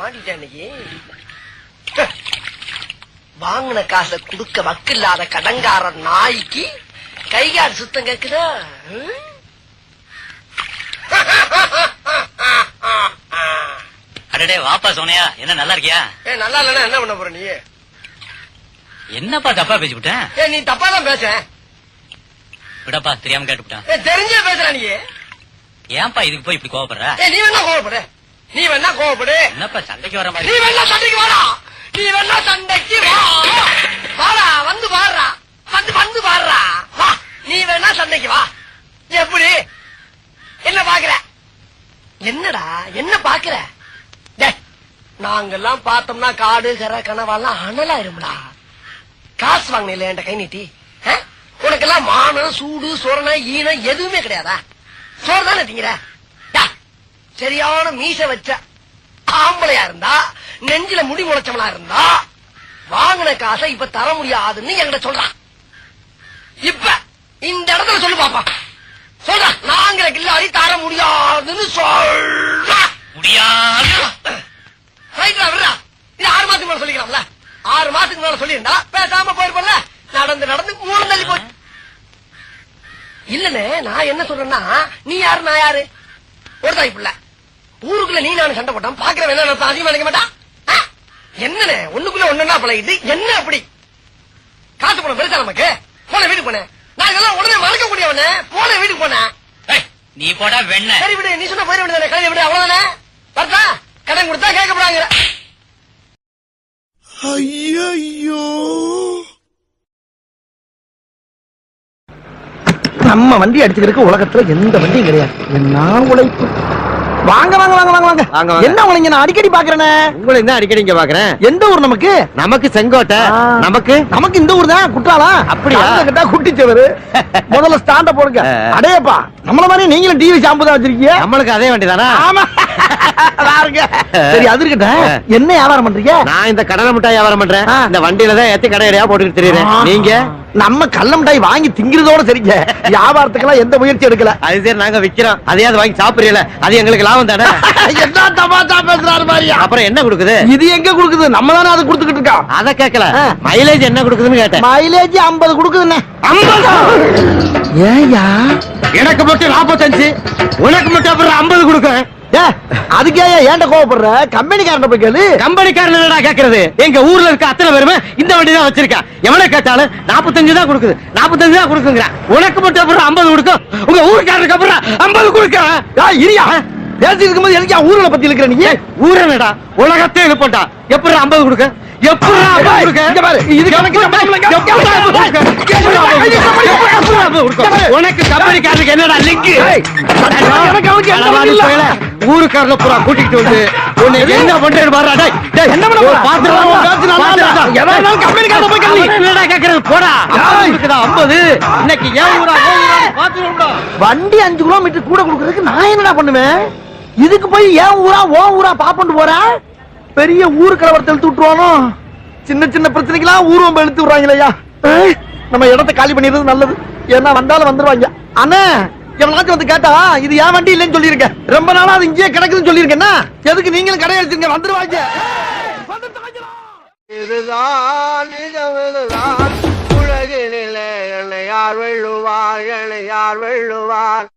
மாட்டிட்டேன் இன்னைக்கு. வாங்கின காசை குடுக்க வக்கில்லாத கடங்கார நாய்க்கு கைகாடு சுத்தம் கேக்குதா? அடடே வாப்பா சோனியா, என்ன நல்லா இருக்கியா? நல்லா இல்லன்னா என்ன பண்ண போற நீ? என்னப்பா தப்பா பேசிவிட்டேன்? நீ தப்பா தான் பேச. விடப்பா, தெரியாம கேட்டுவிட்டேன். தெரிஞ்சே பேசுற நீ. ஏன்பா இதுக்கு போய் இப்படி கோவப்படுற? நீ வேணா கோவப்படு, நீ வேணா கோவப்படு. என்னப்பா சண்டைக்கு வர மாதிரி? நீ வேணா சண்டைக்கு வாடா, நீ வேணா சண்டைக்கு வா. வாடா, வந்து பாடுறா, வந்து பாடுறா, வா. நீ வேணா சண்டைக்கு வா. எப்படி என்ன பாக்குற? என்னடா என்ன பாக்குற? நாங்கெல்லாம் பார்த்தோம்னா காடு கரை கனவாலாம் அனலாயிரும்டா. காசு வாங்கின என் கை நீட்டி. உனக்கெல்லாம் மானம் சூடு சொரணை ஈனம் எதுவுமே கிடையாதா? சோறு தானே திங்கிற? சரியான மீச வச்ச ஆம்பளையா இருந்தா, நெஞ்சில முடி முளைச்சவளா இருந்தா வாங்கின காசை இப்ப தர முடியாதுன்னு என்கிட்ட சொல்றான். இப்ப இந்த இடத்துல சொல்லு பாப்பா. சொல்ற நாங்கிற கில்லாடி தர முடியாதுன்னு சொல்ற. முடியாது. இது 6 மாசத்துக்கு மேல சொல்லிக்கலாம்ல. 6 மாசத்துக்கு மேல சொல்லியிருந்தா பேசாம போயிருப்பல. நடந்து நடந்து 3 தள்ளி போச்சு. இல்லன்னு நான் என்ன சொல்றேன்னா, நீ யாரு நான் யாரு? ஒரு தாய் பிள்ளை. ஊருக்குள்ள நீ நானும் சண்டை போட்டான் பாக்குறவன் என்ன அதிகமா நினைக்க மாட்டான். என்னன்னு ஒண்ணுக்குள்ள ஒண்ணுன்னா பழகிட்டு என்ன அப்படி? காசு பணம் பெருசா நமக்கு. போன வீட்டுக்கு போனேன். நான் இதெல்லாம் உடனே மறக்க கூடியவன. போன வீட்டுக்கு போனேன். நீ போடா வெண்ண. சரி விடு, நீ சொன்ன போயிட விடுதானே, கடையை விடு, அவ்வளவுதானே. பார்த்தா கடன் கொடுத்தா கேட்கப்படாங்க. ஐயோ, நம்ம வண்டி அடிச்சுக்கிறதுக்கு உலகத்துல எந்த வண்டியும் கிடையாது. என்ன உழைப்பு. வாங்க வாங்க வாங்க வாங்க வாங்க. என்ன உங்களை நான் அடிக்கடி பாக்குறேனே? உங்களை என்ன அடிக்கடி இங்க பாக்குறேன். எந்த ஊர் நமக்கு? நமக்கு செங்கோட்டை. நமக்கு நமக்கு இந்த ஊர் தான். குற்றாலா? அப்படியா? கிட்டா குட்டிச்சவரு. முதல்ல ஸ்டாண்ட போடுங்க. அடேப்பா, நம்மள மாதிரி நீங்களும் டிவி ஷாம்பு தான் வச்சிருக்கீங்க. நம்மளுக்கு அதே வண்டி தானா? ஆமா. சரி, அது இருக்கட்டும். என்ன வியாபாரம் பண்றீங்க? நான் இந்த கடலை மிட்டாய் வியாபாரம் பண்றேன். இந்த வண்டியில தான் ஏத்தி கடையடையா போட்டுக்கிட்டு தெரியுறேன். நீங்க? நம்ம கள்ள மிட்டாய் வாங்கி திங்கிறதோட சரிங்க. வியாபாரத்துக்கெல்லாம் எந்த முயற்சி எடுக்கல. அது சரி, நாங்க விக்கிறோம். அதையாவது வாங்கி சாப்பிடுறீல, அது எங்களுக்கு லாபம் தானே. என்ன தமாஷா பேசுறாரு மாதிரியா? அப்புறம் என்ன கொடுக்குது? இது எங்க கொடுக்குது? நம்ம தானே அதை கொடுத்துக்கிட்டு இருக்கோம். அதை கேட்கல, மைலேஜ் என்ன கொடுக்குதுன்னு கேட்டேன். மைலேஜ் 50 கொடுக்குதுண்ணே. 50? ஏயா எனக்கு மட்டும் 45, உனக்கு மட்டும் அப்புறம் 50 கொடுக்க. அதுக்கே ஏன்ட கோவப்படுற? கம்பெனிக்காரன் போய் கேளு. கம்பெனிக்காரன் என்னடா கேக்குறது? எங்க ஊர்ல இருக்க அத்தனை பேருமே இந்த வண்டி தான் வச்சிருக்கேன். எவனை கேட்டாலும் 45 தான் கொடுக்குது, 45 தான் கொடுக்குங்க. உனக்கு மட்டும் அப்புறம் 50 கொடுக்கும். உங்க ஊருக்காரருக்கு அப்புறம் 50 கொடுக்க. இரியா பேசி இருக்கும்போது எனக்கு ஊர்ல பத்தி இருக்கிற நீ? ஊரனடா உலகத்தை எழுப்பண்டா. எப்படி 50 கொடுக்க? எப்படி 50 கொடுக்க? இங்க பாரு, இது உனக்கு கம்பெனிக்காரருக்கு என்னடா லிங்க்? ஊருக்காரல பூரா கூட்டிட்டு வந்து உன்னை என்ன பண்றேன்னு பாருடா. டேய் என்ன பண்ண போற? கம்பெனிக்காரன் போய் கேளு. என்னடா கேக்குறது? போடா. 50 இன்னைக்கு ஏன் ஊரா பாத்துறோம்டா. வண்டி 5 கிலோமீட்டர் கூட கொடுக்கிறதுக்கு நான் என்னடா பண்ணுவேன்? இதுக்கு போய் ஏன் ஊரா ஓ ஊரா பாப்பண்டு போற? பெரிய ஊரு கலவரத்தை இழுத்து விட்டுருவானோ? சின்ன சின்ன பிரச்சனைக்கெல்லாம் ஊர்வம் இழுத்து விடுறாங்களா? நம்ம இடத்தை காலி பண்ணிடுறது நல்லது. ஏன்னா வந்தாலும் வந்துருவாங்க. அண்ணா எவனாச்சும் வந்து கேட்டா இது ஏன் வண்டி இல்லைன்னு சொல்லியிருக்கேன். ரொம்ப நாளா அது இங்கேயே கிடக்குதுன்னு சொல்லியிருக்கேன்னா எதுக்கு நீங்களும் கடை அடிச்சுங்க? வந்துருவாங்க. இதுதான் நிஜம்தான் உலகினிலே என்னை யார் வெல்லுவார், என்னை யார் வெல்லுவார்?